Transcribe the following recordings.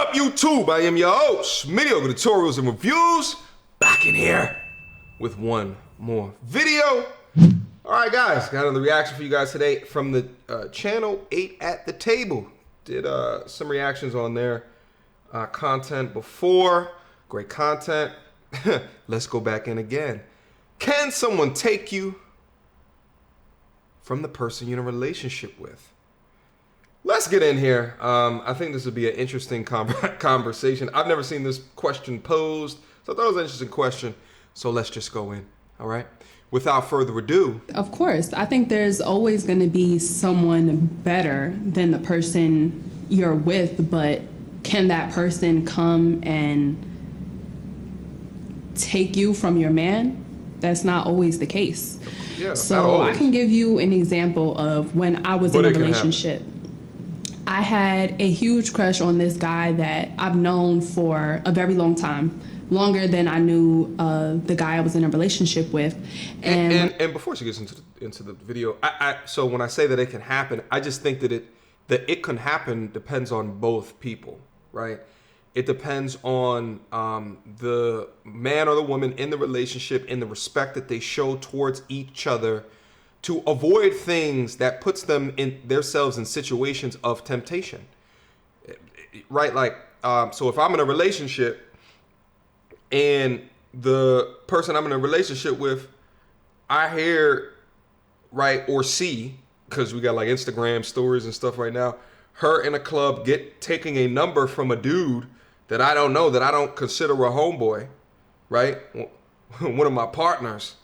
up, YouTube? I am your host, Mediocre Tutorials and Reviews, back in here with one more video. All right, guys, got another reaction for you guys today from the channel 8 at the Table. Did some reactions on their content before. Great content. Let's go back in again. Can someone take you from the person you're in a relationship with? Let's get in here. I think this would be an interesting conversation. I've never seen this question posed, so I thought it was an interesting question. So let's just go in, all right? Without further ado. Of course, I think there's always going to be someone better than the person you're with, but can that person come and take you from your man? That's not always the case. Yeah, so I can give you an example of when I was in a relationship. I had a huge crush on this guy that I've known for a very long time, longer than I knew the guy I was in a relationship with. And before she gets into the video, so when I say that it can happen, I just think that it can happen depends on both people, right? It depends on the man or the woman in the relationship and the respect that they show towards each other, to avoid things that puts them in themselves in situations of temptation, right? Like, so if I'm in a relationship and the person I'm in a relationship with, I hear, right, or see, because we got like Instagram stories and stuff right now, her in a club taking a number from a dude that I don't know, that I don't consider a homeboy, right? One of my partners,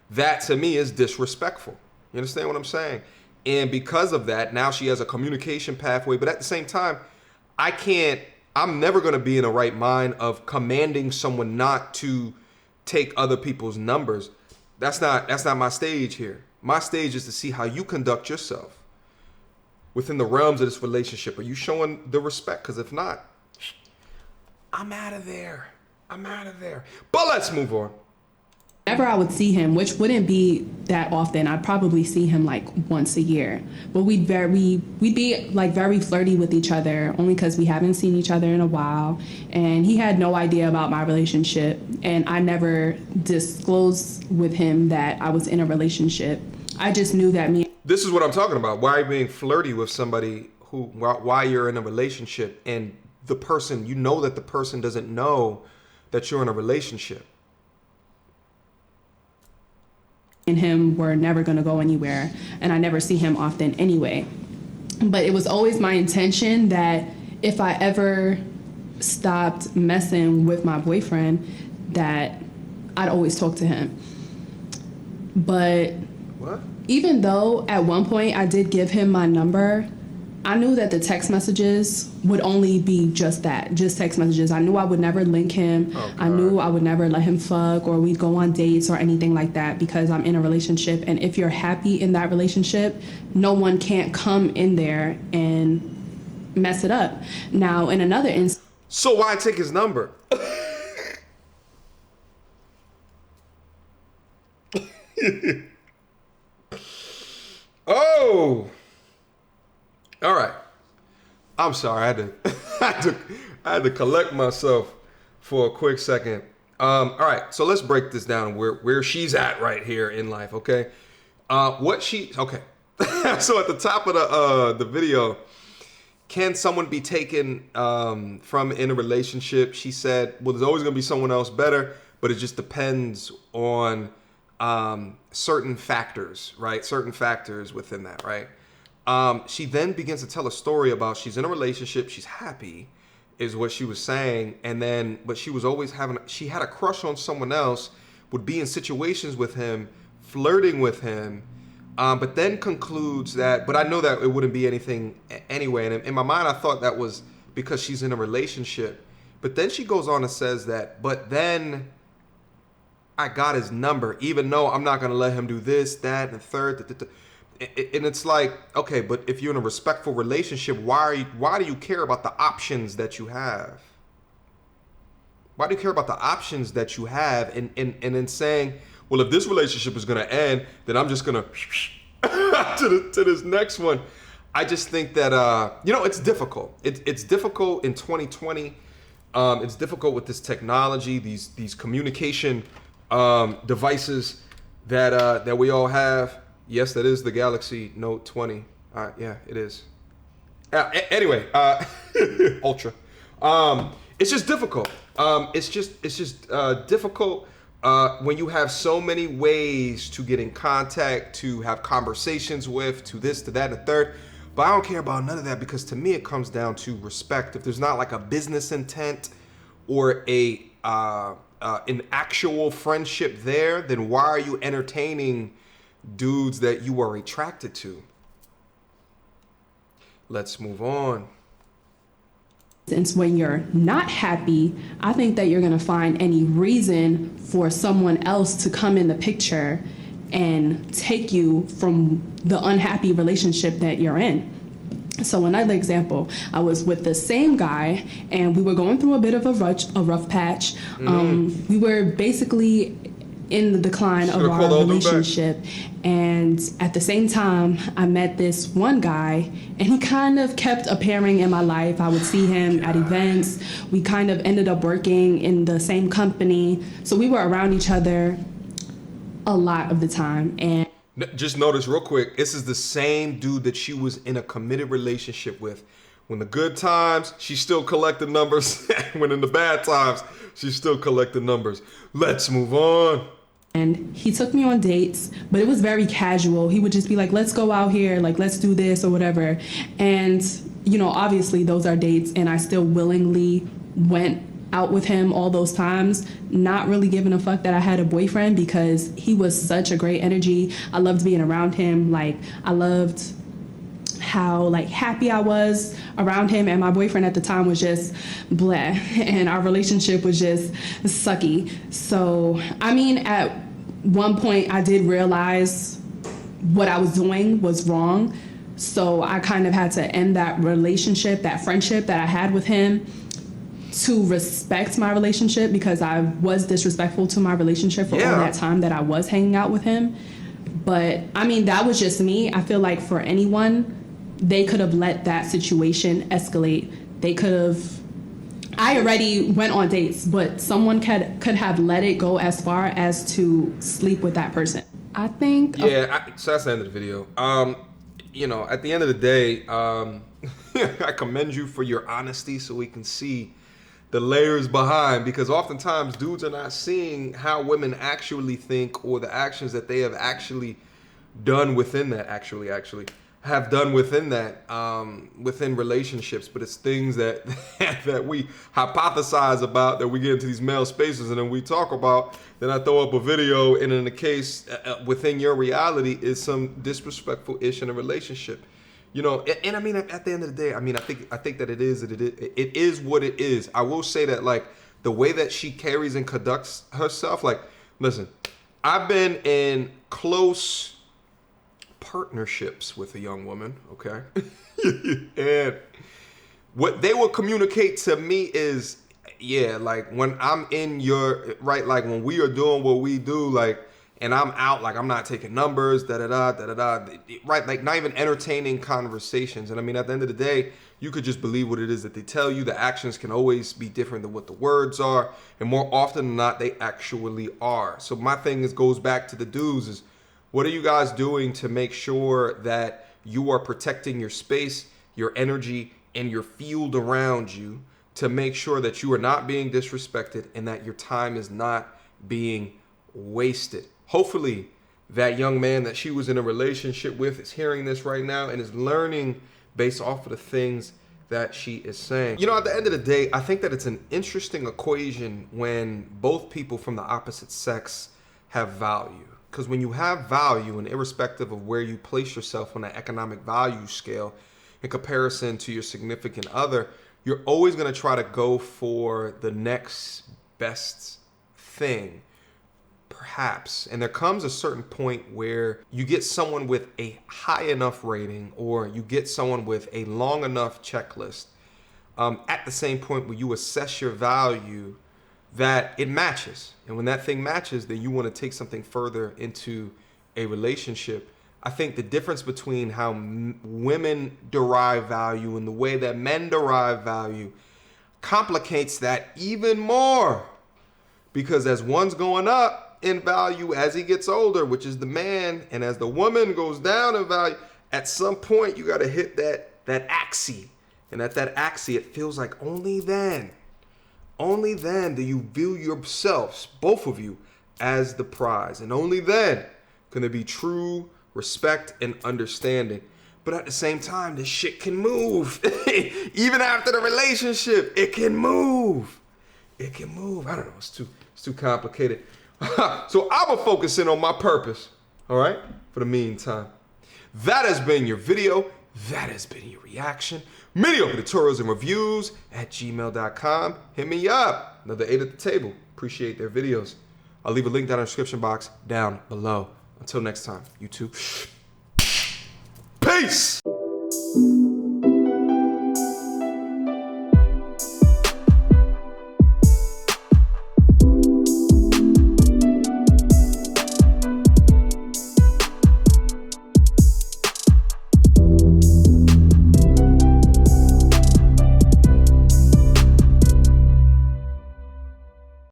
that to me is disrespectful. You understand what I'm saying? And because of that, now she has a communication pathway. But at the same time, I'm never going to be in a right mind of commanding someone not to take other people's numbers. That's not my stage here. My stage is to see how you conduct yourself within the realms of this relationship. Are you showing the respect? Because if not, I'm out of there. But let's move on. Whenever I would see him, which wouldn't be that often, I'd probably see him like once a year. But we'd be like very flirty with each other, only because we haven't seen each other in a while. And he had no idea about my relationship, and I never disclosed with him that I was in a relationship. I just knew that This is what I'm talking about. Why are you being flirty with somebody why you're in a relationship, and the person, you know that the person doesn't know that you're in a relationship? And him were never going to go anywhere, and I never see him often anyway. But it was always my intention that if I ever stopped messing with my boyfriend, that I'd always talk to him. But even though at one point I did give him my number, I knew that the text messages would only be just that, just text messages. I knew I would never link him. I knew I would never let him fuck, or we'd go on dates or anything like that, because I'm in a relationship. And if you're happy in that relationship, no one can't come in there and mess it up. Now, in another instance. So why take his number? Oh. All right. I'm sorry. I had to collect myself for a quick second. All right. So let's break this down where she's at right here in life. Okay. Okay. So at the top of the video, can someone be taken from in a relationship? She said, well, there's always going to be someone else better, but it just depends on certain factors, right? Certain factors within that, right? She then begins to tell a story about she's in a relationship, she's happy, is what she was saying, but she was always she had a crush on someone else, would be in situations with him, flirting with him, but then concludes that, but I know that it wouldn't be anything anyway, and in my mind I thought that was because she's in a relationship, but then she goes on and says that, but then I got his number, even though I'm not going to let him do this, that, and the third, and it's like, okay, but if you're in a respectful relationship, why do you care about the options that you have? Why do you care about the options that you have? And then saying, well, if this relationship is going to end, then I'm just going to to this next one. I just think that it's difficult. It's difficult in 2020. It's difficult with this technology, these communication devices that we all have. Yes, that is the Galaxy Note 20. Yeah, it is. Anyway, Ultra. It's just difficult. It's just difficult when you have so many ways to get in contact, to have conversations with, to this, to that, and the third. But I don't care about none of that, because to me it comes down to respect. If there's not like a business intent or an actual friendship there, then why are you entertaining dudes that you are attracted to? Let's move on. Since when you're not happy, I think that you're going to find any reason for someone else to come in the picture and take you from the unhappy relationship that you're in. So another example, I was with the same guy and we were going through a bit of a rough patch. We were basically in the decline of our relationship, and at the same time I met this one guy and he kind of kept appearing in my life. I would see him at events. We kind of ended up working in the same company, so we were around each other a lot of the time. And just notice real quick, this is the same dude that she was in a committed relationship with. When the good times, she still collected numbers. When in the bad times, she still collected numbers. Let's move on. And he took me on dates, but it was very casual. He would just be like, let's go out here, like, let's do this or whatever. And, obviously those are dates, and I still willingly went out with him all those times, not really giving a fuck that I had a boyfriend, because he was such a great energy. I loved being around him. Like, I loved how happy I was around him, and my boyfriend at the time was just bleh, and our relationship was just sucky. So at one point I did realize what I was doing was wrong, so I kind of had to end that relationship, that friendship that I had with him, to respect my relationship, because I was disrespectful to my relationship for all that time that I was hanging out with him. But that was just me. I feel like for anyone, they could have let that situation escalate. They could have. I already went on dates, but someone could have let it go as far as to sleep with that person. I think. So that's the end of the video. At the end of the day, I commend you for your honesty, so we can see the layers behind, because oftentimes dudes are not seeing how women actually think, or the actions that they have actually done within that, have done within that, within relationships. But it's things that that we hypothesize about, that we get into these male spaces and then we talk about. Then I throw up a video, and in the case within your reality is some disrespectful ish in a relationship. And at the end of the day, I think that it is what it is. I will say that, like, the way that she carries and conducts herself, like, listen, I've been in close partnerships with a young woman, okay? And what they will communicate to me is, like, when I'm in your, right, like, when we are doing what we do, like, and I'm out, like, I'm not taking numbers, right? Like, not even entertaining conversations. And at the end of the day, you could just believe what it is that they tell you. The actions can always be different than what the words are. And more often than not, they actually are. So my thing goes back to the dudes is, what are you guys doing to make sure that you are protecting your space, your energy, and your field around you, to make sure that you are not being disrespected and that your time is not being wasted? Hopefully that young man that she was in a relationship with is hearing this right now and is learning based off of the things that she is saying. At the end of the day, I think that it's an interesting equation when both people from the opposite sex have value. Because when you have value, and irrespective of where you place yourself on the economic value scale in comparison to your significant other, you're always going to try to go for the next best thing. Perhaps. And there comes a certain point where you get someone with a high enough rating, or you get someone with a long enough checklist, at the same point where you assess your value, that it matches. And when that thing matches, then you want to take something further into a relationship. I think the difference between how women derive value and the way that men derive value complicates that even more. Because as one's going up in value as he gets older, which is the man, and as the woman goes down in value, at some point you got to hit that axis. And at that axis, it feels like only then do you view yourselves, both of you, as the prize. And only then can there be true respect and understanding. But at the same time, this shit can move. Even after the relationship, it can move. It can move. I don't know. It's too complicated. So I'm going to focus in on my purpose, all right, for the meantime. That has been your video. That has been your reaction. Mediocre tutorials and reviews at gmail.com. Hit me up. Another 8 at the table. Appreciate their videos. I'll leave a link down in the description box down below. Until next time, you two. Peace!